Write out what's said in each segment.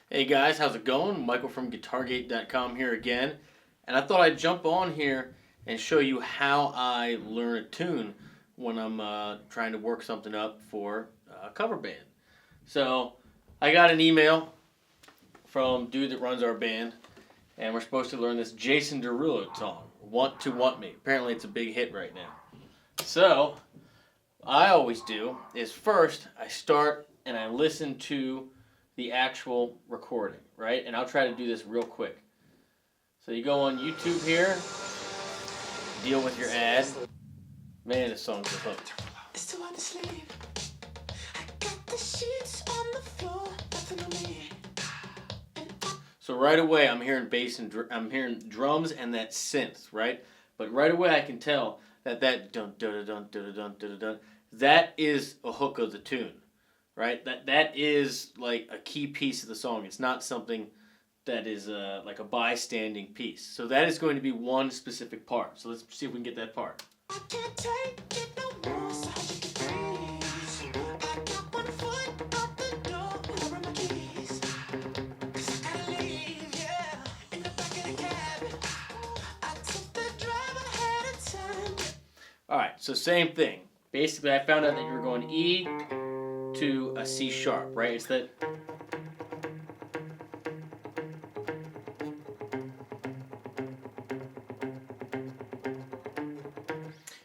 Hey guys, how's it going? Michael from GuitarGate.com here again, and I thought I'd jump on here and show you how I learn a tune when I'm trying to work something up for a cover band. So I got an email from dude that runs our band, and we're supposed to learn this Jason Derulo song, "Want to Want Me." Apparently, it's a big hit right now. So I always do is first I start and I listen to the actual recording, right? And I'll try to do this real quick. So you go on YouTube here, deal with your ad. Man, this song's a hook. So right away I'm hearing bass and I'm hearing drums and that synth, right? But right away I can tell that dun dun dun dun dun dun dun, that is a hook of the tune. Right, that is like a key piece of the song. It's not something that is like a bystanding piece. So that is going to be one specific part. So let's see if we can get that part. I can't take it no more, so you can freeze. I got 1 foot out the door, where are my keys? 'Cause I gotta leave, yeah, in the back of the cab. I took the drive ahead of time. All right, so same thing. Basically, I found out that you were going E to a C sharp, right? It's that.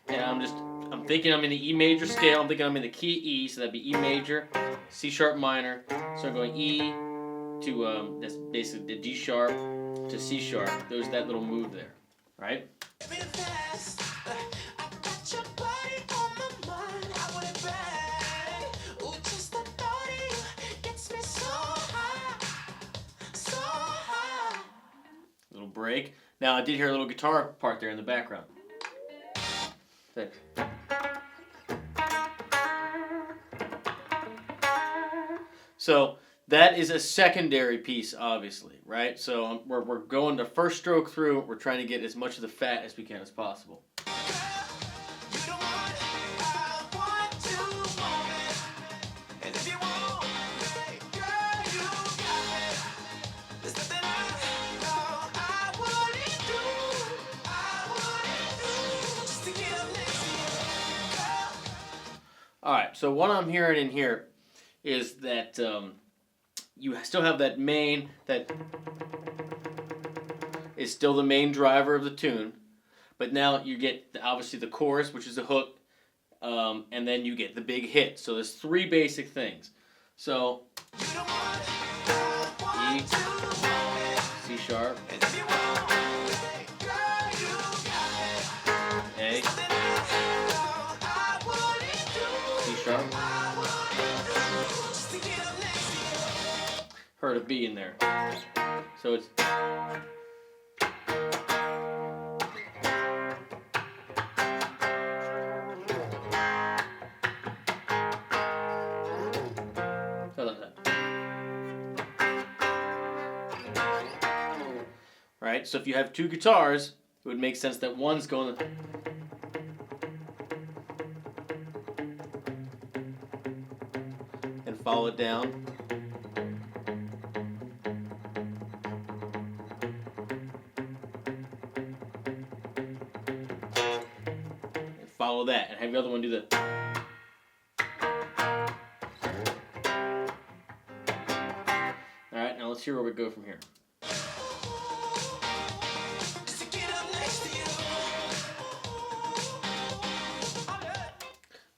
And I'm thinking I'm in the E major scale. I'm thinking I'm in the key E, so that'd be E major, C sharp minor. So I'm going E to that's basically the D sharp to C sharp. There's that little move there, right? Break. Now I did hear a little guitar part there in the background. There. So that is a secondary piece, obviously, right? So we're going the first stroke through. We're trying to get as much of the fat as we can as possible. Alright, so what I'm hearing in here is that you still have that main, that is still the main driver of the tune, but now you get obviously the chorus, which is a hook, and then you get the big hit. So there's 3 basic things. So E, C sharp, A, C sharp. Heard a B in there. So it's right? So if you have 2 guitars, it would make sense that one's going to and follow it down. And follow that, and have the other one do the. Alright, now let's hear where we go from here.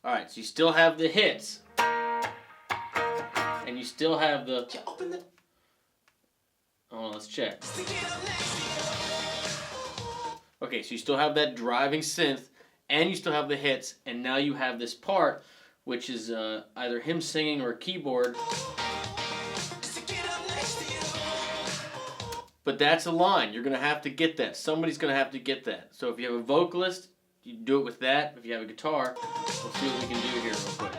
Alright, so you still have the hits. And you still have the. Oh, let's check. Okay, so you still have that driving synth, and you still have the hits, and now you have this part, which is either him singing or a keyboard. But that's a line. You're going to have to get that. Somebody's going to have to get that. So if you have a vocalist, you do it with that. If you have a guitar, let's see what we can do here real quick.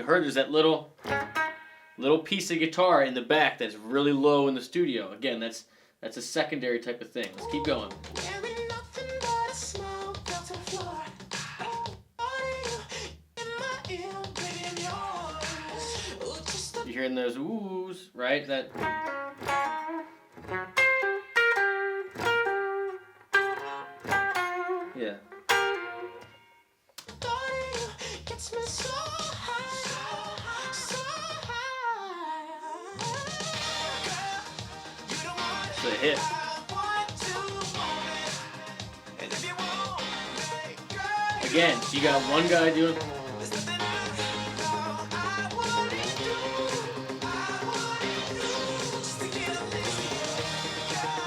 you heard there's that little piece of guitar in the back that's really low in the studio. Again, that's a secondary type of thing. Let's keep going. You're hearing those oohs, right? That. Yeah. It's a hit. Again, so you got one guy doing.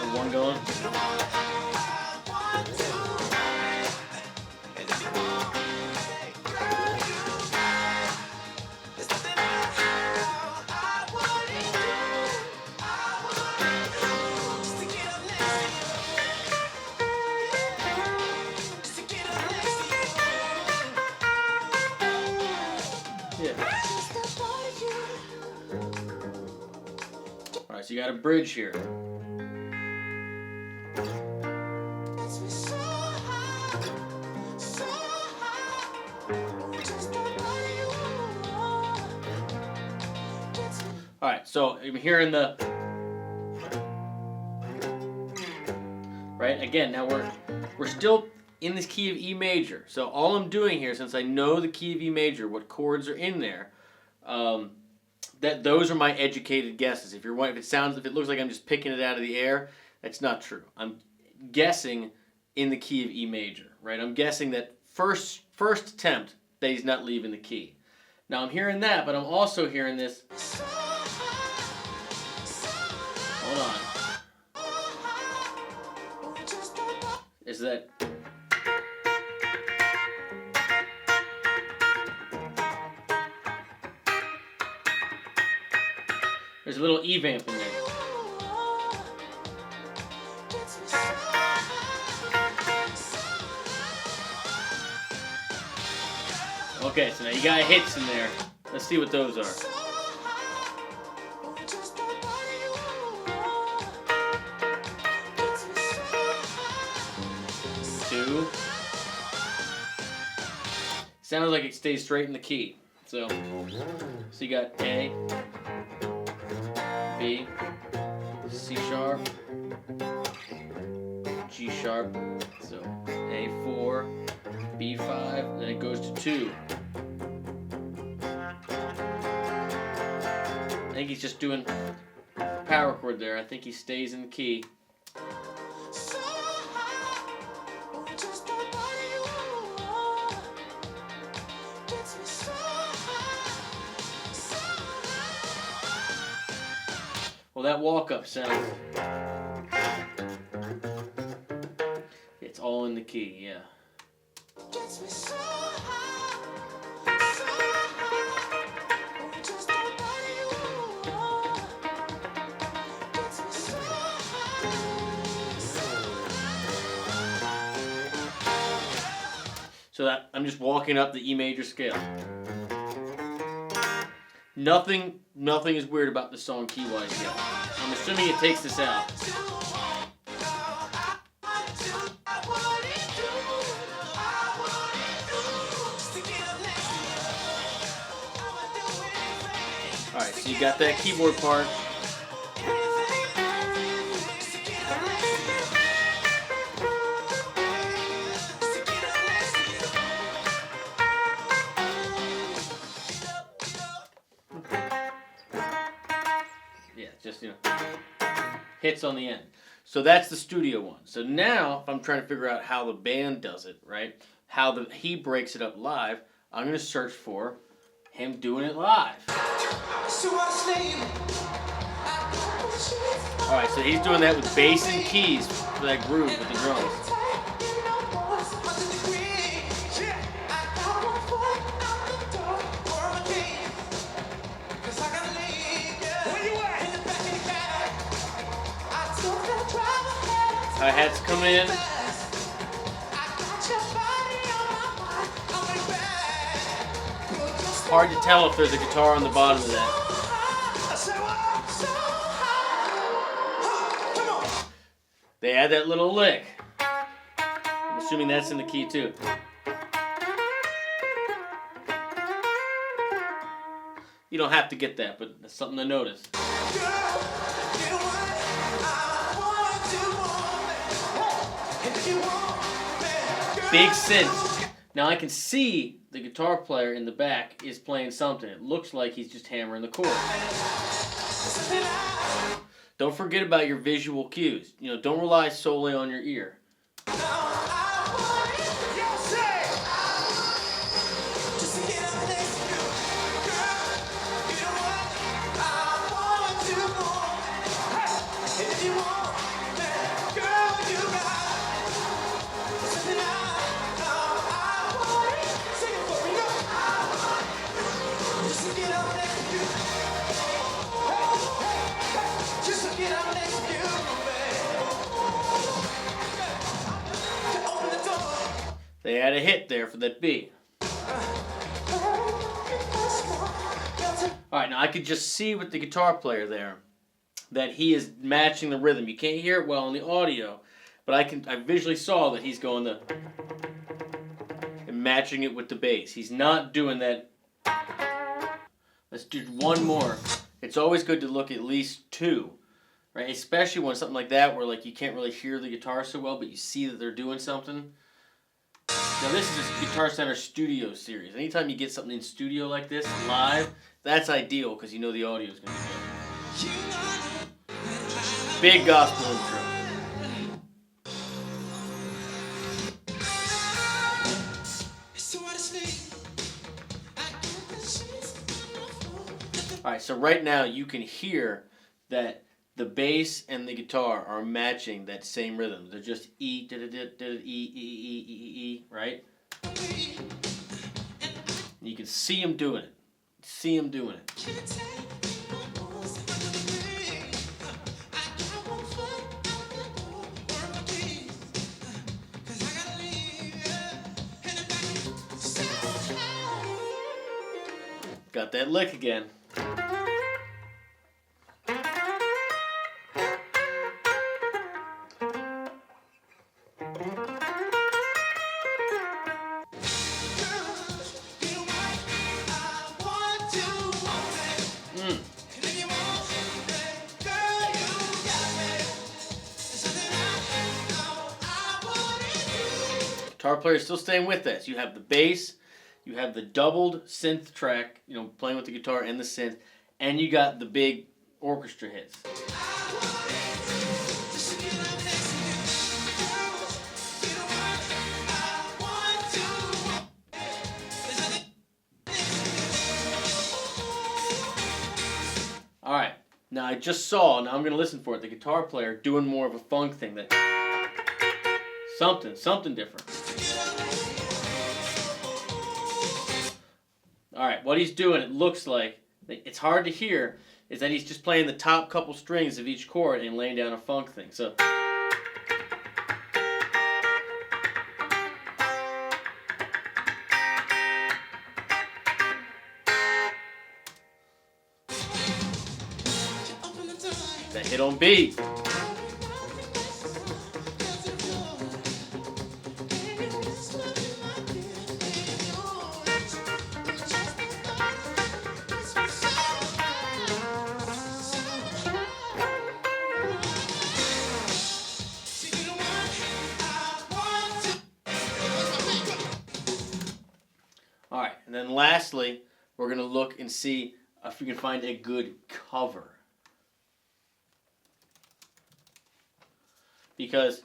And one going. Alright, so you got a bridge here. Alright, so I'm hearing the. Right, again, now we're still in this key of E major. So all I'm doing here, since I know the key of E major, what chords are in there, that those are my educated guesses. If it looks like I'm just picking it out of the air, that's not true. I'm guessing in the key of E major, right? I'm guessing that first attempt that he's not leaving the key. Now I'm hearing that, but I'm also hearing this. Hold on. Is that? There's a little E vamp in there. Okay, so now you got hits in there. Let's see what those are. Two. Sounds like it stays straight in the key. So you got A, B, C sharp, G sharp, so A4, B5, then it goes to 2. I think he's just doing power chord there. I think he stays in the key. Well, that walk-up sound, it's all in the key, yeah. So that I'm just walking up the E major scale. Nothing is weird about the song key-wise yet. I'm assuming it takes this out. Alright, so you got that keyboard part. Just, hits on the end. So that's the studio one. So now, if I'm trying to figure out how the band does it, right? How he breaks it up live, I'm going to search for him doing it live. Alright, so he's doing that with bass and keys for that groove with the drums. Hi-hats come in. Hard to tell if there's a guitar on the bottom of that. They add that little lick. I'm assuming that's in the key too. You don't have to get that, but that's something to notice. Big synth. Now I can see the guitar player in the back is playing something. It looks like he's just hammering the chord. Don't forget about your visual cues. Don't rely solely on your ear. They had a hit there for that B. Alright, now I could just see with the guitar player there that he is matching the rhythm. You can't hear it well in the audio, but I visually saw that he's going and matching it with the bass. He's not doing that. Let's do one more. It's always good to look at least two, right? Especially when something like that where you can't really hear the guitar so well, but you see that they're doing something. Now this is a Guitar Center Studio series. Anytime you get something in studio like this, live, that's ideal because the audio is going to be good. Big gospel intro. Alright, so right now you can hear that the bass and the guitar are matching that same rhythm. They're just E, da da da da E, E, E, E, E, right? And you can see him doing it. See him doing it. Got that lick again. Guitar player is still staying with us. You have the bass, you have the doubled synth track, playing with the guitar and the synth, and you got the big orchestra hits. Alright, now I just saw, now I'm going to listen for it, the guitar player doing more of a funk thing, that something different. Alright, what he's doing, it looks like, it's hard to hear, is that he's just playing the top couple strings of each chord and laying down a funk thing. So that hit on B. Alright, and then lastly, we're going to look and see if we can find a good cover. Because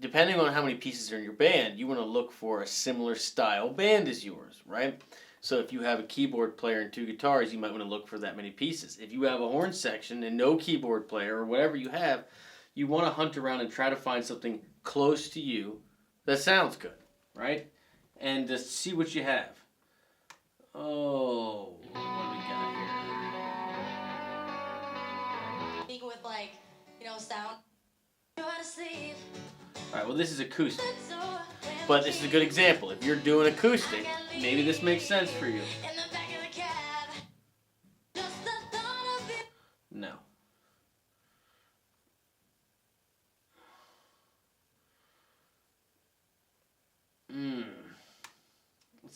depending on how many pieces are in your band, you want to look for a similar style band as yours, right? So if you have a keyboard player and two guitars, you might want to look for that many pieces. If you have a horn section and no keyboard player or whatever you have, you want to hunt around and try to find something close to you that sounds good, right? And just see what you have. Oh, what do we got here? With sound. Alright, well this is acoustic. But this is a good example. If you're doing acoustic, maybe this makes sense for you.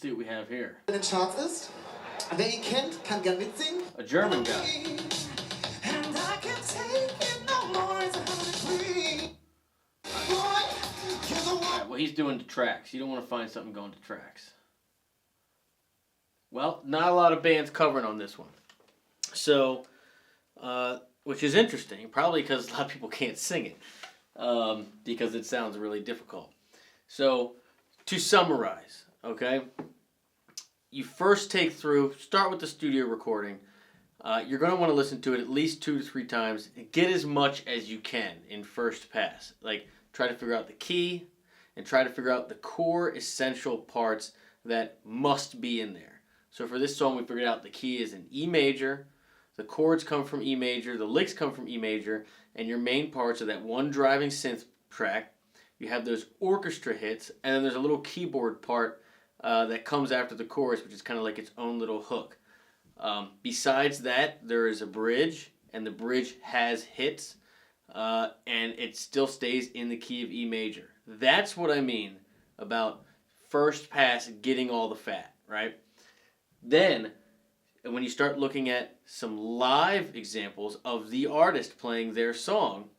Let's see what we have here. in den Charts ist. Wer ihn kennt, kann gern mitsingen. A German guy. And I can't take it no more as a hungry queen. Boy, you're the one. Alright, well, he's doing the tracks. You don't want to find something going to tracks. Well, not a lot of bands covering on this one. So, which is interesting, probably because a lot of people can't sing it, because it sounds really difficult. So, to summarize, okay, you first start with the studio recording. You're going to want to listen to it at least 2 to 3 times. Get as much as you can in first pass. Like, try to figure out the key and try to figure out the core essential parts that must be in there. So for this song, we figured out the key is in E major, the chords come from E major, the licks come from E major, and your main parts are that one driving synth track. You have those orchestra hits, and then there's a little keyboard part that comes after the chorus, which is kind of like its own little hook. Besides that, there is a bridge, and the bridge has hits, and it still stays in the key of E major. That's what I mean about first pass getting all the fat, right? Then, when you start looking at some live examples of the artist playing their song,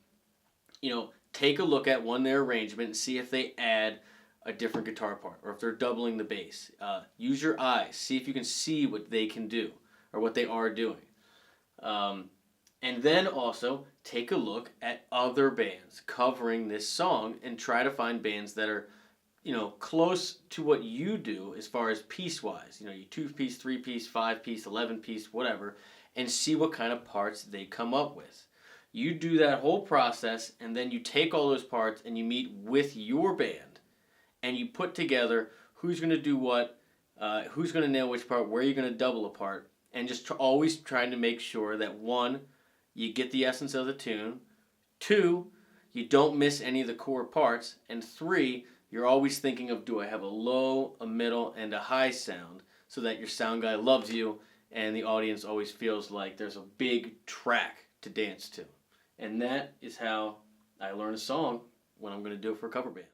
take a look at their arrangement and see if they add a different guitar part or if they're doubling the bass. Use your eyes. See if you can see what they can do or what they are doing. And then also take a look at other bands covering this song and try to find bands that are close to what you do as far as piece-wise. You 2-piece, 3-piece, 5-piece, 11-piece, whatever, and see what kind of parts they come up with. You do that whole process, and then you take all those parts and you meet with your band, and you put together who's going to do what, who's going to nail which part, where you're going to double a part, and just always trying to make sure that 1, you get the essence of the tune, 2, you don't miss any of the core parts, and 3, you're always thinking of, do I have a low, a middle, and a high sound, so that your sound guy loves you and the audience always feels like there's a big track to dance to. And that is how I learn a song when I'm going to do it for a cover band.